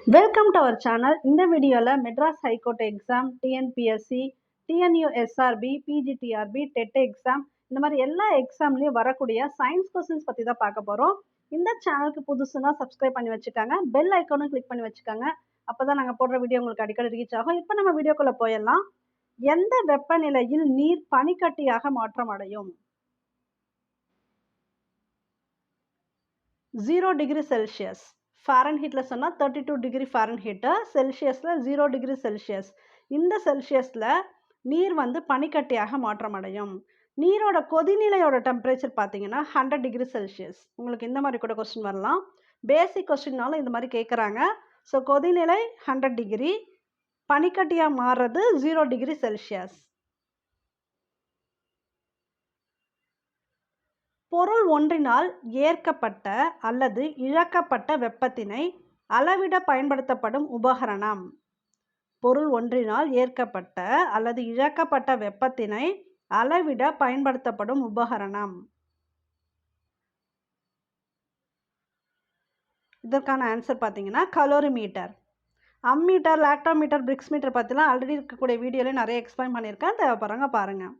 Welcome to our channel. இந்த வீடியோவில் Madras high court exam, TNPSC, TNUSRB, PGTRB, TET exam, இந்த மாதிரி எல்லா எக்ஸாம்லேயும் வரக்கூடிய சயின்ஸ் கொஸ்டின்ஸ் பற்றி தான் பார்க்க போகிறோம். இந்த சேனலுக்கு புதுசுனா சப்ஸ்கிரைப் பண்ணி வச்சுக்காங்க, பெல் ஐக்கானும் கிளிக் பண்ணி வச்சுக்காங்க. அப்போ தான் நாங்கள் போடுற வீடியோ உங்களுக்கு அடிக்கடி ரீச் ஆகும். இப்போ நம்ம வீடியோக்குள்ளே போயிடலாம். எந்த வெப்பநிலையில் நீர் பனிக்கட்டியாக மாற்றம் அடையும்? 0 டிகிரி செல்சியஸ். ஃபாரன்ஹீட்டில் சொன்னால் 32 டிகிரி ஃபாரன்ஹீட்டு, செல்சியஸில் 0 டிகிரி செல்சியஸ். இந்த செல்சியஸில் நீர் பனிக்கட்டியாக மாற்றம் அடையும். நீரோட கொதிநிலையோட டெம்பரேச்சர் பார்த்தீங்கன்னா 100 டிகிரி செல்சியஸ். உங்களுக்கு இந்த மாதிரி கூட கொஸ்டின் வரலாம். பேசிக் கொஸ்டின்னாலும் இந்த மாதிரி கேட்குறாங்க. ஸோ கொதிநிலை 100 டிகிரி, பனிக்கட்டியாக மாறுறது 0 டிகிரி செல்சியஸ். பொருள் ஒன்றினால் ஏற்கப்பட்ட அல்லது இழக்கப்பட்ட வெப்பத்தினை அளவிட பயன்படுத்தப்படும் உபகரணம். பொருள் ஒன்றினால் ஏற்கப்பட்ட அல்லது இழக்கப்பட்ட வெப்பத்தினை அளவிட பயன்படுத்தப்படும் உபகரணம். இதற்கான ஆன்சர் பார்த்தீங்கன்னா calorimeter. Ammeter, lactometer, brix meter பற்றிலாம் ஆல்ரெடி இருக்கக்கூடிய வீடியோவில் நிறைய எக்ஸ்பிளைன் பண்ணியிருக்கேன். தேவைப்படுறவங்க பாருங்கள்.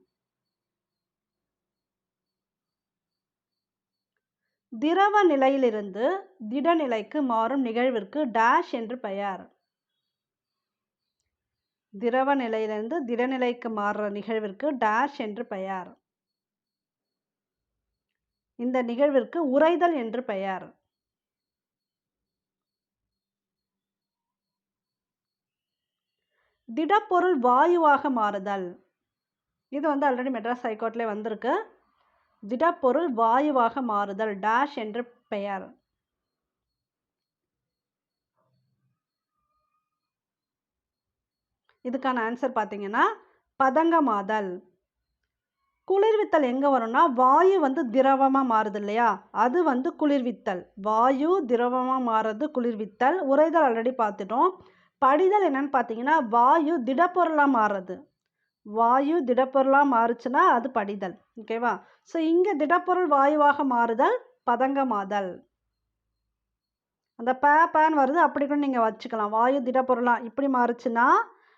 திரவ நிலையிலிருந்து திடநிலைக்கு மாறும் நிகழ்விற்கு டேஷ் என்று பெயர். திரவ நிலையிலிருந்து திடநிலைக்கு மாறுற நிகழ்விற்கு டேஷ் என்று பெயர். இந்த நிகழ்விற்கு உறைதல் என்று பெயர். திடப்பொருள் வாயுவாக மாறுதல். இது ஆல்ரெடி மெட்ராஸ் ஹைகோர்ட்லேயே வந்திருக்கு. திடப்பொருள் வாயுவாக மாறுதல் டேஷ் என்று பெயர். இதுக்கான ஆன்சர் பார்த்தீங்கன்னா பதங்கமாதல். குளிர்வித்தல் எங்கே வரும்னா, வாயு திரவமாக மாறுது இல்லையா, அது குளிர்வித்தல். வாயு திரவமாக மாறுறது குளிர்வித்தல். உறைதல் ஆல்ரெடி பார்த்துட்டோம். படிதல் என்னன்னு பார்த்தீங்கன்னா, வாயு திடப்பொருளாக மாறுறது. வாயு திடப்பொருளாக மாறுச்சுன்னா அது படிதல். ஓகேவா? ஸோ இங்கே திடப்பொருள் வாயுவாக மாறுதல் பதங்கமாதல். அந்த பேன் வருது, அப்படி கூட நீங்கள் வச்சுக்கலாம். வாயு திடப்பொருளாக இப்படி மாறுச்சுன்னா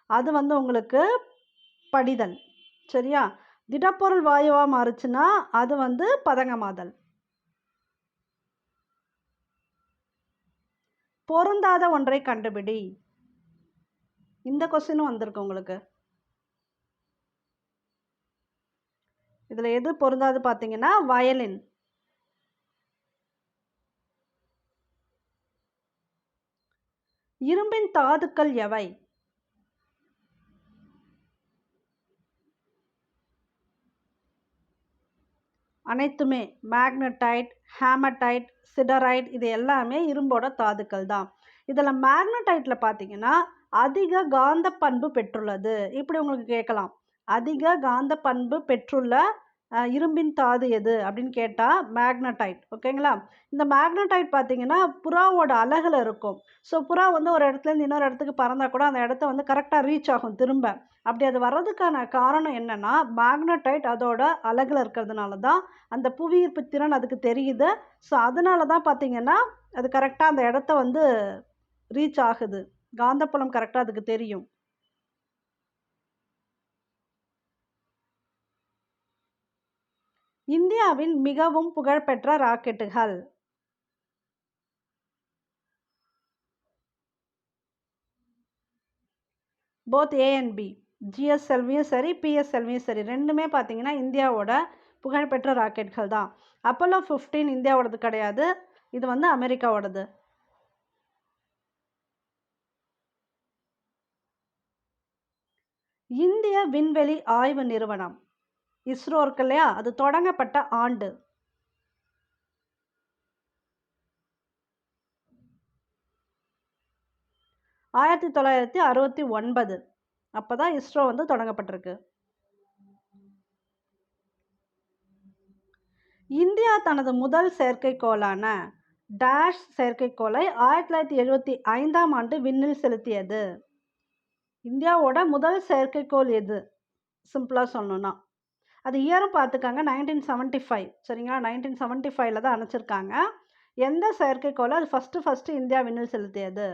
அது உங்களுக்கு படிதல். சரியா? திடப்பொருள் வாயுவாக மாறுச்சுன்னா அது பதங்கமாதல். பொருந்தாத ஒன்றை கண்டுபிடி. இந்த கொஸ்டினும் வந்திருக்கு உங்களுக்கு. இதில் எது பொருந்தாது பார்த்தீங்கன்னா வயலின். இரும்பின் தாதுக்கள் எவை? அனைத்துமே மேக்னடைட், ஹேமடைட், சிடரைட், இது எல்லாமே இரும்போட தாதுக்கள் தான். இதில் மேக்னடைட்டில் பார்த்தீங்கன்னா அதிக காந்த பண்பு பெற்றுள்ளது. இப்படி உங்களுக்கு கேட்கலாம், அதிக காந்த பண்பு பெற்றுள்ள இரும்பின் தாது எது அப்படின்னு கேட்டால் மேக்னடைட். ஓகேங்களா? இந்த மேக்னடைட் பார்த்தீங்கன்னா புறாவோட அலகில் இருக்கும். ஸோ புறா ஒரு இடத்துலேருந்து இன்னொரு இடத்துக்கு பறந்தால் கூட அந்த இடத்த கரெக்டாக ரீச் ஆகும் திரும்ப. அப்படி அது வர்றதுக்கான காரணம் என்னென்னா, மேக்னடைட் அதோட அலகில் இருக்கிறதுனால தான் அந்த புவியீர்ப்பு திறன் அதுக்கு தெரியுது. ஸோ அதனால தான் பார்த்தீங்கன்னா அது கரெக்டாக அந்த இடத்த ரீச் ஆகுது. காந்தப்புலம் கரெக்டாக அதுக்கு தெரியும். இந்தியாவின் மிகவும் புகழ்பெற்ற ராக்கெட்டுகள். போத் ஏ அண்ட் பி, ஜிஎஸ்எல்வியும் சரி பிஎஸ்எல்வியும் சரி, ரெண்டுமே பார்த்தீங்கன்னா இந்தியாவோட புகழ்பெற்ற ராக்கெட்கள் தான். அப்போலோ 15 இந்தியாவோடது கிடையாது, இது அமெரிக்காவோடது. இந்திய விண்வெளி ஆய்வு நிறுவனம் இஸ்ரோ இருக்கு இல்லையா, அது தொடங்கப்பட்ட ஆண்டு? ஆயிரத்தி 1969. அப்போ தான் இஸ்ரோ தொடங்கப்பட்டிருக்கு. இந்தியா தனது முதல் செயற்கைக்கோளான டேஷ் செயற்கைக்கோளை 1975ஆம் ஆண்டு விண்ணில் செலுத்தியது. இந்தியாவோட முதல் செயற்கைக்கோள் எது? சிம்பிளாக சொல்லணும்னா அது இயரும் பார்த்துக்காங்க, 1975. சரிங்களா? 1975 தான் அனுப்பிச்சிருக்காங்க. எந்த செயற்கைக்கோளை அது ஃபஸ்ட்டு இந்தியா விண்ணில் செலுத்தியது?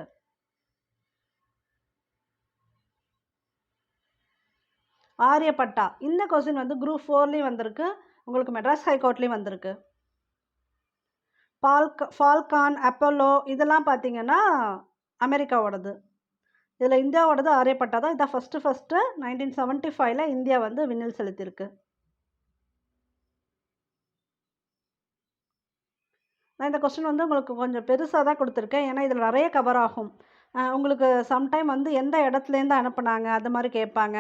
ஆரியப்பட்டா. இந்த கொஸ்டின் வந்து குரூப் 4லேயும் வந்திருக்கு, உங்களுக்கு மெட்ராஸ் ஹைகோர்ட்லேயும் வந்திருக்கு. ஃபால்கான், அப்போலோ இதெல்லாம் பார்த்தீங்கன்னா அமெரிக்காவோடது. இதில் இந்தியாவோடது ஆரியப்பட்டா தான். இதான் ஃபஸ்ட்டு 1975ல் இந்தியா வந்து விண்ணில் செலுத்தியிருக்கு. நான் இந்த கொஸ்டின் வந்து உங்களுக்கு கொஞ்சம் பெருசாக தான் கொடுத்துருக்கேன், ஏன்னா இதில் நிறைய கவர் ஆகும். உங்களுக்கு சம்டைம் வந்து எந்த இடத்துலேருந்து அனுப்புனாங்க அது மாதிரி கேட்பாங்க,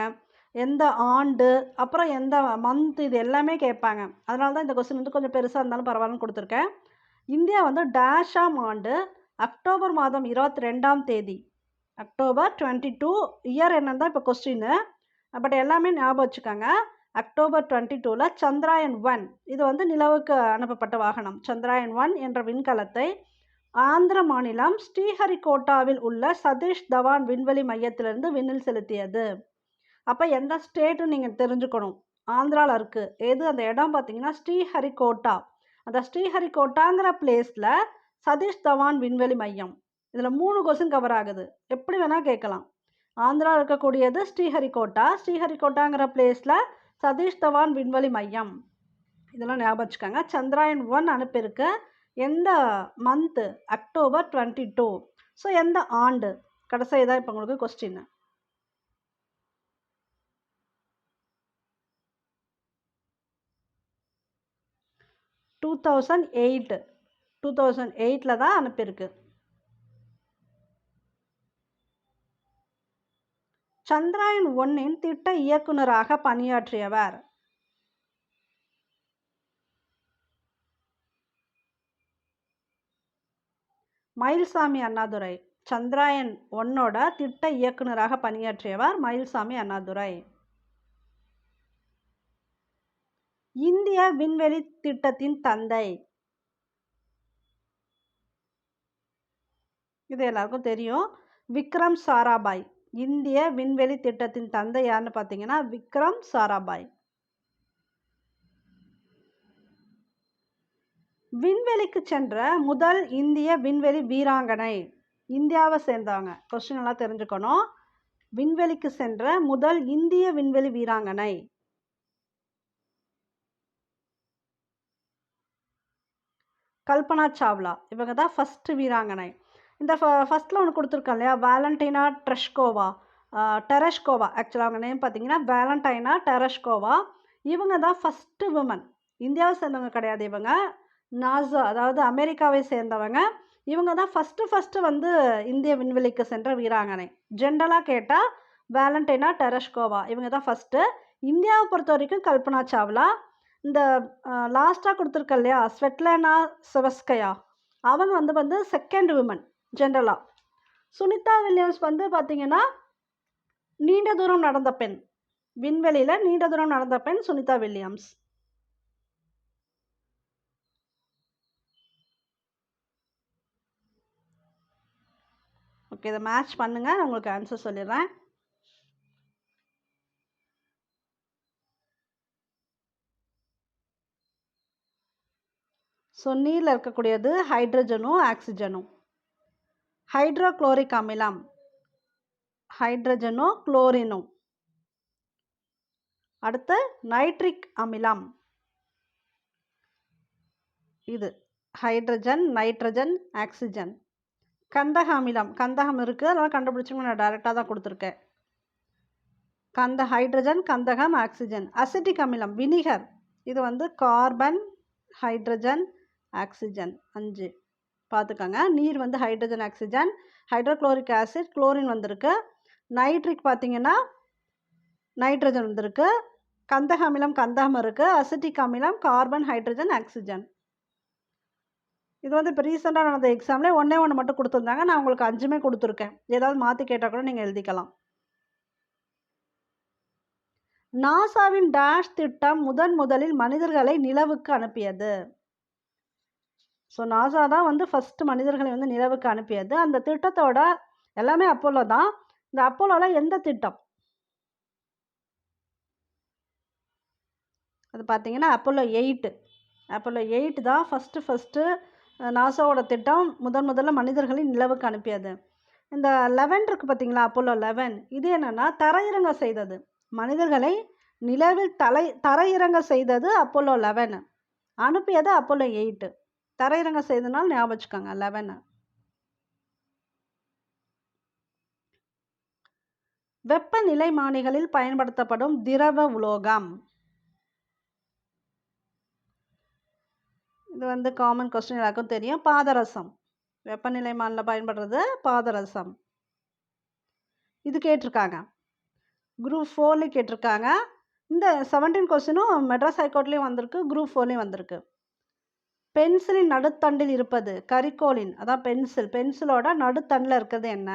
எந்த ஆண்டு, அப்புறம் எந்த மந்த், இது எல்லாமே கேட்பாங்க. அதனால தான் இந்த கொஸ்டின் வந்து கொஞ்சம் பெருசாக இருந்தாலும் பரவாயில்லன்னு கொடுத்துருக்கேன். இந்தியா வந்து டேஷாம் ஆண்டு அக்டோபர் மாதம் 22ஆம் தேதி, அக்டோபர் 22 இயர் என்னன்னு தான் இப்போ கொஸ்டின்னு, பட் எல்லாமே ஞாபகம் வச்சுக்கோங்க. அக்டோபர் 22ல் சந்திராயன் 1 இது வந்து நிலவுக்கு அனுப்பப்பட்ட வாகனம். சந்திராயன் 1 என்ற விண்கலத்தை ஆந்திர மாநிலம் ஸ்ரீஹரிகோட்டாவில் உள்ள சதீஷ் தவான் விண்வெளி மையத்திலிருந்து விண்ணில் செலுத்தியது. அப்போ எந்த ஸ்டேட்டுன்னு நீங்கள் தெரிஞ்சுக்கணும். ஆந்திராவில் இருக்குது. எது அந்த இடம் பார்த்தீங்கன்னா ஸ்ரீஹரிகோட்டா. அந்த ஸ்ரீஹரிகோட்டாங்கிற பிளேஸில் சதீஷ் தவான் விண்வெளி மையம். இதில் 3 கொஸ்டின் கவர் ஆகுது, எப்படி வேணால் கேட்கலாம். ஆந்திராவில் இருக்கக்கூடியது ஸ்ரீஹரிகோட்டா, ஸ்ரீஹரிகோட்டாங்கிற பிளேஸில் சதீஷ் தவான் விண்வெளி மையம். இதெல்லாம் ஞாபகம் வச்சுக்கோங்க. சந்திராயன் 1 அனுப்பியிருக்கு. எந்த மந்த்து? அக்டோபர் 22. ஸோ எந்த ஆண்டு? கடைசி தான் இப்போ உங்களுக்கு கொஸ்டின். டூ 2008 தான் அனுப்பியிருக்கு. சந்திராயன் 1 திட்ட இயக்குநராக பணியாற்றியவர்? மயில்சாமி அண்ணாதுரை. சந்திராயன் 1ஓட திட்ட இயக்குநராக பணியாற்றியவர் மயில்சாமி அண்ணாதுரை. இந்திய விண்வெளி திட்டத்தின் தந்தை? இது எல்லாருக்கும் தெரியும், விக்ரம் சாராபாய். இந்திய விண்வெளி திட்டத்தின் தந்தை யாருன்னு பார்த்தீங்கன்னா விக்ரம் சாராபாய். விண்வெளிக்கு சென்ற முதல் இந்திய விண்வெளி வீராங்கனை? இந்தியாவை சேர்ந்தவங்க, கொஸ்டின் எல்லாம் தெரிஞ்சுக்கணும். விண்வெளிக்கு சென்ற முதல் இந்திய விண்வெளி வீராங்கனை? கல்பனா சாவ்லா. இவங்க தான் ஃபஸ்ட்டு வீராங்கனை. இந்த ஃபஸ்ட்டில் ஒன்று கொடுத்துருக்கோம் இல்லையா, வேலண்டைனா டெரஷ்கோவா. ஆக்சுவலாக அவங்க நேம் பார்த்தீங்கன்னா வேலண்டைனா டெரஷ்கோவா. இவங்க தான் ஃபஸ்ட்டு விமன். இந்தியாவை சேர்ந்தவங்க கிடையாது இவங்க, நாசா அதாவது அமெரிக்காவை சேர்ந்தவங்க. இவங்க தான் ஃபஸ்ட்டு வந்து இந்திய விண்வெளிக்கு சென்ற வீராங்கனை. ஜென்ரலாக கேட்டால் வேலண்டைனா டெரஷ்கோவா இவங்க தான் ஃபஸ்ட்டு. இந்தியாவை பொறுத்த வரைக்கும் கல்பனா சாவ்லா. இந்த லாஸ்ட்டாக கொடுத்துருக்க இல்லையா ஸ்வெட்லானா செவஸ்கயா, அவங்க வந்து செகண்ட் விமன் ஜென்ரலாக. சுனிதா வில்லியம்ஸ் வந்து பார்த்திங்கன்னா நீண்ட தூரம் நடந்த பெண். விண்வெளியில் நீண்ட தூரம் நடந்த பெண் சுனிதா வில்லியம்ஸ். ஓகே, இதை மேட்ச் பண்ணுங்கள், நான் உங்களுக்கு ஆன்சர் சொல்லிடுறேன். ஸோ நீரில் இருக்கக்கூடியது ஹைட்ரஜனும் ஆக்சிஜனும். ஹைட்ரோக்ளோரிக் அமிலம் ஹைட்ரஜனும் குளோரினும். அடுத்து நைட்ரிக் அமிலம், இது ஹைட்ரஜன், நைட்ரஜன், ஆக்சிஜன். கந்தக அமிலம், கந்தகம் இருக்குது, அதெல்லாம் கண்டுபிடிச்சவங்க நான் டைரெக்டாக தான் கொடுத்துருக்கேன். ஹைட்ரஜன், கந்தகம், ஆக்சிஜன். அசிட்டிக் அமிலம் வினிகர், இது வந்து கார்பன், ஹைட்ரஜன், ஆக்சிஜன் 5 பார்த்துக்கோங்க. நீர் வந்து hydrogen, oxygen. Hydrochloric acid, chlorine வந்திருக்கு. நைட்ரிக் பார்த்தீங்கன்னா நைட்ரஜன் வந்திருக்கு. கந்தக அமிலம் கந்தகம் இருக்குது. அசிட்டிக் அமிலம் கார்பன், ஹைட்ரஜன், ஆக்சிஜன். இது வந்து இப்போ ரீசெண்டாக நடந்த எக்ஸாமில் ஒன்று மட்டும் கொடுத்துருந்தாங்க, நான் உங்களுக்கு 5மே கொடுத்துருக்கேன். ஏதாவது மாற்றி கேட்டால் கூட நீங்கள் எழுதிக்கலாம். நாசாவின் டேஷ் திட்டம் முதலில் மனிதர்களை நிலவுக்கு அனுப்பியது? ஸோ நாசா தான் வந்து ஃபஸ்ட்டு மனிதர்களை வந்து நிலவுக்கு அனுப்பியது. அந்த திட்டத்தோட எல்லாமே அப்போலோ தான். இந்த அப்போலோவில் எந்த திட்டம்? அது பார்த்தீங்கன்னா அப்போலோ 8 தான் ஃபஸ்ட்டு நாசாவோட திட்டம் முதல்ல மனிதர்களை நிலவுக்கு அனுப்பியது. இந்த 11 இருக்குது பார்த்தீங்களா, அப்போலோ 11, இது என்னென்னா தரையிறங்க செய்தது. மனிதர்களை நிலவில் தரையிறங்க செய்தது அப்போலோ 11, அனுப்பியது அப்போலோ 8. தரையிறங்க செய்தனால் ஞாபகம் வச்சுக்கோங்க 11. வெப்பநிலைமானிகளில் பயன்படுத்தப்படும் திரவ உலோகம். இது வந்து காமன் கொஸ்டின், எல்லாருக்கும் தெரியும். பாதரசம். வெப்பநிலைமானியில் பயன்படுறது பாதரசம். இது கேட்டிருக்காங்க, குரூப் 4 கேட்டிருக்காங்க. இந்த 17 கொஸ்டினும் மெட்ராஸ் ஹைகோர்ட்லேயும் வந்திருக்கு, குரூப் 4லேயும் வந்திருக்கு. பென்சிலின் நடுத்தண்டில் இருப்பது, கரிக்கோலின், அதான் பென்சிலோட நடுத்தண்டில் இருக்கிறது என்ன?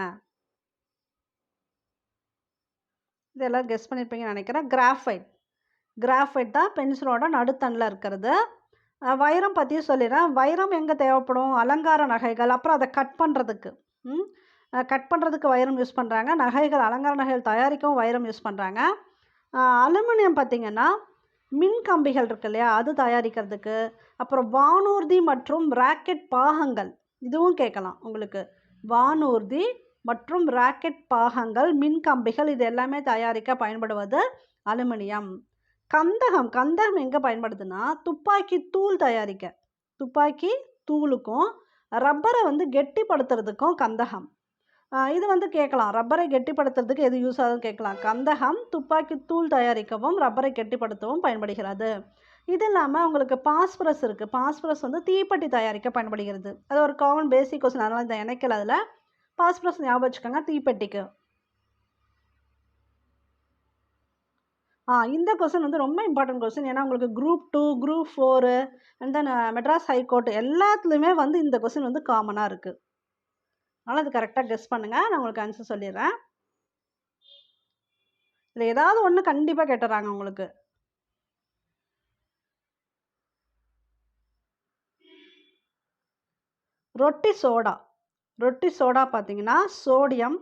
இதெல்லாம் கெஸ் பண்ணியிருப்பீங்கன்னு நினைக்கிறேன். கிராஃபைட் தான் பென்சிலோட நடுத்தண்டில் இருக்கிறது. வைரம் பற்றியும் சொல்லிடுறேன். வைரம் எங்கே தேவைப்படும்? அலங்கார நகைகள், அப்புறம் அதை கட் பண்ணுறதுக்கு வைரம் யூஸ் பண்ணுறாங்க. நகைகள், அலங்கார நகைகள் தயாரிக்கவும் வைரம் யூஸ் பண்ணுறாங்க. அலுமினியம் பார்த்திங்கன்னா மின் கம்பிகள் இருக்கு இல்லையா, அது தயாரிக்கிறதுக்கு. அப்புறம் வானூர்தி மற்றும் ராக்கெட் பாகங்கள், இதுவும் கேட்கலாம் உங்களுக்கு. வானூர்தி மற்றும் ராக்கெட் பாகங்கள், மின் கம்பிகள், இது எல்லாமே தயாரிக்க பயன்படுவது அலுமினியம். கந்தகம் எங்கே பயன்படுதுன்னா துப்பாக்கி தூள் தயாரிக்க. துப்பாக்கி தூளுக்கும் ரப்பரை வந்து கெட்டிப்படுத்துறதுக்கும் கந்தகம். இது வந்து கேட்கலாம், ரப்பரை கெட்டிப்படுத்துறதுக்கு எது யூஸ் ஆகுதுன்னு கேட்கலாம். கந்தகம் துப்பாக்கி தூள் தயாரிக்கவும் ரப்பரை கெட்டிப்படுத்தவும் பயன்படுகிறது. இது இல்லாமல் உங்களுக்கு பாஸ்பரஸ் இருக்குது. பாஸ்பரஸ் வந்து தீப்பெட்டி தயாரிக்க பயன்படுகிறது. அது ஒரு காமன் பேசிக் கொஸ்டின், அதனால் இந்த இணைக்கல. அதில் பாஸ்பரஸ் ஞாபகம் வச்சுக்கோங்க தீப்பெட்டிக்கு. இந்த கொஸ்டின் வந்து ரொம்ப இம்பார்ட்டன்ட் கொஸ்டின். ஏன்னா உங்களுக்கு group 2, group 4 and then Madras high court எல்லாத்துலேயுமே வந்து இந்த கொஸ்டின் வந்து காமனாக இருக்குது. அதனால் அது கரெக்டாக கெஸ் பண்ணுங்கள். நான் உங்களுக்கு ஆன்சர் சொல்லிடுறேன். இதில் ஏதாவது ஒன்று கண்டிப்பாக கேட்டுறாங்க உங்களுக்கு. ரொட்டி சோடா பார்த்தீங்கன்னா சோடியம்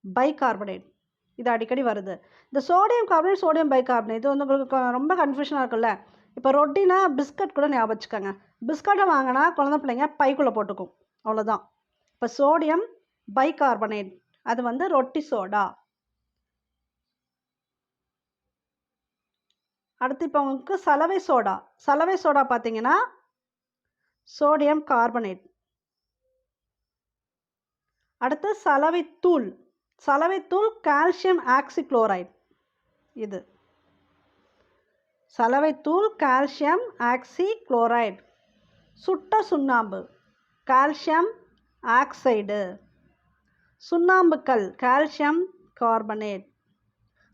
பைகார்பனேட், இது அடிக்கடி வருது. இந்த சோடியம் கார்பனேட், சோடியம் பைகார்பனேட், இது வந்து உங்களுக்கு ரொம்ப கன்ஃபியூஷனாக இருக்குல்ல. இப்போ ரொட்டினா பிஸ்கட் கூட ஞாபகம் வச்சுக்கோங்க. பிஸ்கட்டை வாங்கினா குழந்தை பிள்ளைங்க பைக்குள்ளே போட்டுக்கும், அவ்வளோதான். இப்போ சோடியம் பைகார்பனேட் அது வந்து ரொட்டி சோடா. அடுத்து இப்போ உங்களுக்கு சலவை சோடா பார்த்தீங்கன்னா சோடியம் கார்பனேட். அடுத்து சலவைத்தூள் கால்சியம் ஆக்சிக்ளோரைடு. இது சலவைத்தூள் கால்சியம் ஆக்சிக்ளோரைடு. சுட்ட சுண்ணாம்பு கால்சியம் ஆக்சைடு. சுண்ணாம்புக்கல் கால்சியம் கார்பனேட்.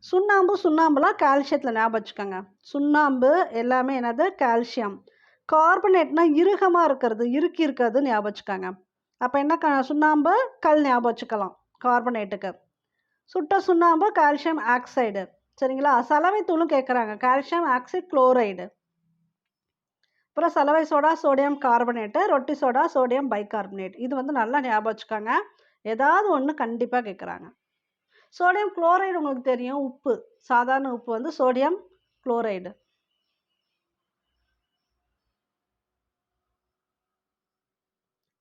சுண்ணாம்புலாம் கால்சியத்தில் ஞாபகம் வச்சுக்கோங்க. சுண்ணாம்பு எல்லாமே என்னது? கால்சியம். கார்பனேட்னா இறுக்கமாக இருக்கிறது, இறுக்கி இருக்கிறது ஞாபகம் வச்சுக்கோங்க. அப்போ என்ன? சுண்ணாம்பு கல் ஞாபகம் வச்சுக்கலாம் கார்பனேட்டுக்கு. சுட்ட சுண்ணாம்பு கால்சியம் ஆக்சைடு. சரிங்களா? சலவை தூளும் கேட்குறாங்க, கால்சியம் ஆக்சிக்ளோரைடு. அப்புறம் சலவை சோடா சோடியம் கார்பனேட்டு, ரொட்டி சோடா சோடியம் பைகார்பனேட். இது வந்து நல்லா ஞாபகம் வச்சுக்கோங்க, ஏதாவது ஒன்று கண்டிப்பாக கேட்குறாங்க. சோடியம் குளோரைடு உங்களுக்கு தெரியும், உப்பு, சாதாரண உப்பு வந்து சோடியம் குளோரைடு.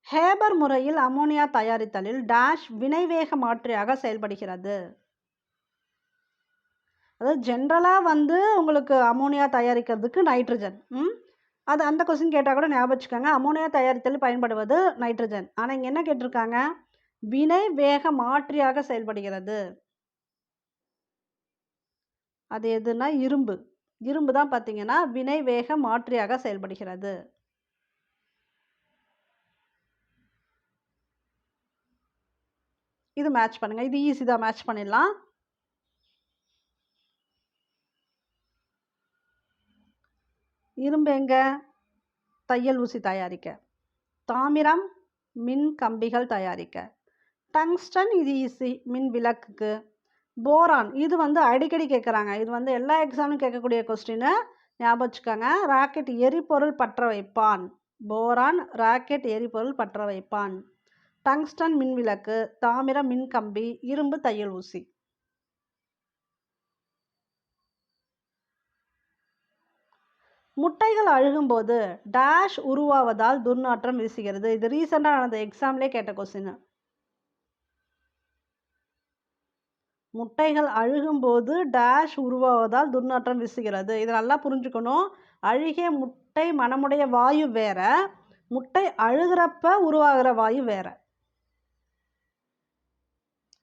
ஹேபர் முறையில் அமோனியா தயாரித்தலில் டேஷ் வினைவேக மாற்றியாக செயல்படுகிறது. அதாவது ஜென்ரலாக வந்து உங்களுக்கு அமோனியா தயாரிக்கிறதுக்கு நைட்ரஜன், அது அந்த கொஸ்டின் கேட்டால் கூட ஞாபகம் வச்சுக்கோங்க. அமோனியா தயாரித்தல் பயன்படுவது நைட்ரஜன். ஆனால் இங்கே என்ன கேட்டிருக்காங்க? வினை வேக மாற்றியாக செயல்படுகிறது. அது எதுனா இரும்பு தான் பார்த்தீங்கன்னா வினை வேக மாற்றியாக செயல்படுகிறது. இது மேட்ச் பண்ணுங்க, இது ஈஸி தான், மேட்ச் பண்ணிடலாம். இரும்பு எங்க? தையல் ஊசி தயாரிக்க. தாமிரம் மின் கம்பிகள் தயாரிக்க. டங்ஸ்டன் இது ஈஸி, மின் விளக்குக்கு. போரான் இது வந்து அடிக்கடி கேட்குறாங்க, இது வந்து எல்லா எக்ஸாமும் கேட்கக்கூடிய கொஸ்டின், ஞாபகம் வச்சுக்கோங்க. ராக்கெட் எரிபொருள் பற்ற வைப்பான். போரான் ராக்கெட் எரிபொருள் பற்ற வைப்பான். டங்ஸ்டன் மின் விளக்கு, தாமிர மின் கம்பி, இரும்பு தையல் ஊசி. முட்டைகள் அழுகும்போது டேஷ் உருவாவதால் துர்நாற்றம் வீசுகிறது. இது ரீசெண்டாக நடந்த எக்ஸாம்லேயே கேட்ட கொஸ்டின். முட்டைகள் அழுகும்போது டேஷ் உருவாவதால் துர்நாற்றம் வீசுகிறது. இது நல்லா புரிஞ்சுக்கணும். அழுகிய முட்டை மணமுடைய வாயு வேற, முட்டை அழுகிறப்ப உருவாகிற வாயு வேற.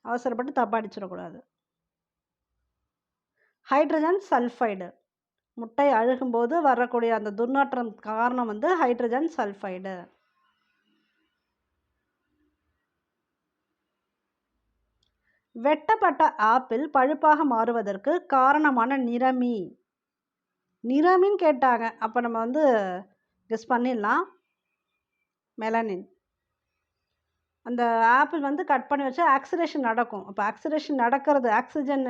அவசரப்பட்டு தப்பா அடிச்சிடக்கூடாது. Hydrogen sulphide. முட்டை அழுகும்போது வரக்கூடிய அந்த துர்நாற்றம் காரணம் வந்து ஹைட்ரஜன் சல்ஃபைடு. வெட்டப்பட்ட ஆப்பிள் பழுப்பாக மாறுவதற்கு காரணமான நிறமி. நிறமின்னு கேட்டாங்க, அப்போ நம்ம வந்து கெஸ் பண்ணிடலாம். மெலனின். அந்த ஆப்பிள் வந்து கட் பண்ணி வச்சா ஆக்சிடேஷன் நடக்கும். அப்போ ஆக்சிடேஷன் நடக்கிறது ஆக்சிஜன்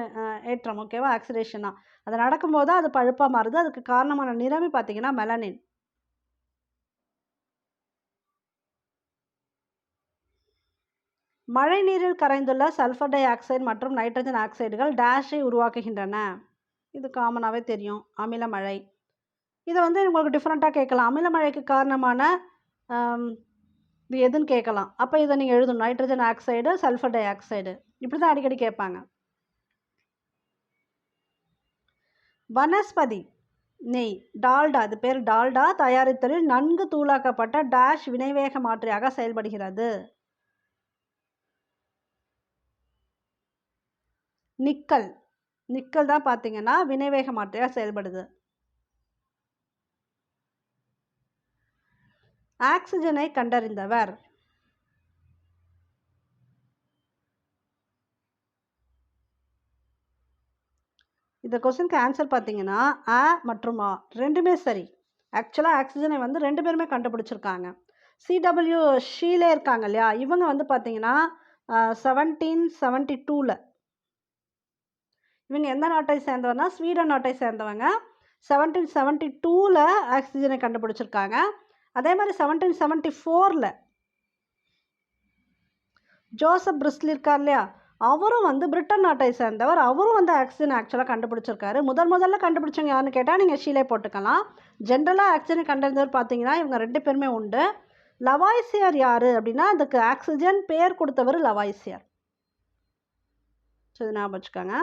ஏற்றம், ஓகேவா? ஆக்சிடேஷனா அது நடக்கும்போது தான் அது பழுப்பாக மாறுது. அதுக்கு காரணமான நிறமி பார்த்தீங்கன்னா மெலனின். மழை நீரில் கரைந்துள்ள சல்ஃபர் டை ஆக்சைடு மற்றும் நைட்ரஜன் ஆக்சைடுகள் டேஷை உருவாக்குகின்றன. இது காமனாகவே தெரியும், அமில மழை. இதை வந்து உங்களுக்கு டிஃப்ரெண்ட்டாக கேட்கலாம். அமில மழைக்கு காரணமான இது எதுன்னு கேட்கலாம். அப்போ இதை நீங்கள் எழுதணும், nitrogen oxide sulphur di oxide. இப்படி தான் அடிக்கடி கேட்பாங்க. வனஸ்பதி நெய் டால்டா, அது பேர் டால்டா தயாரித்தலில் நன்கு தூளாக்கப்பட்ட டேஷ் வினைவேக மாற்றியாக செயல்படுகிறது. நிக்கல். நிக்கல் தான் பார்த்தீங்கன்னா வினைவேக மாற்றியாக செயல்படுது. ஆக்சிஜனை கண்டறிந்தவர். இந்த கொஸ்டினுக்கு ஆன்சர் பார்த்தீங்கன்னா ஆ மற்றும் ஆ ரெண்டுமே சரி. ஆக்சுவலாக ஆக்சிஜனை வந்து 2 பேருமே கண்டுபிடிச்சிருக்காங்க. சிடபிள்யூ ஷீலே இருக்காங்க இல்லையா, இவங்க வந்து பார்த்தீங்கன்னா 1772ல். இவங்க எந்த நாட்டை சேர்ந்தவர்னா ஸ்வீடன் நாட்டை சேர்ந்தவங்க. 1772ல் ஆக்சிஜனை கண்டுபிடிச்சிருக்காங்க. அதே மாதிரி 1774ல் ஜோசப் பிரிஸ்லி இருக்கார் இல்லையா, அவரும் வந்து பிரிட்டன் நாட்டை சேர்ந்தவர். அவரும் வந்து ஆக்சிஜன் ஆக்சுவலாக கண்டுபிடிச்சிருக்காரு. முதல்ல கண்டுபிடிச்சவங்க யாருன்னு கேட்டால் நீங்கள் ஷீலே போட்டுக்கலாம். ஜென்ரலாக ஆக்சிஜனை கண்டறிந்தவர் பார்த்தீங்கன்னா இவங்க 2 பேருமே உண்டு. லவாய்சியர் யார் அப்படின்னா அதுக்கு ஆக்சிஜன் பேர் கொடுத்தவர் லவாய்சியர். ஸோ இது ஞாபகம் வச்சுக்கோங்க.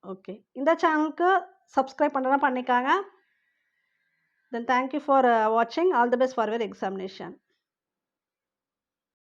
ஓகே, இந்த சேனலுக்கு சப்ஸ்கிரைப் பண்ணுறதா பண்ணிக்காங்க. தென் தேங்க்யூ ஃபார் வாட்சிங். All the best for your examination.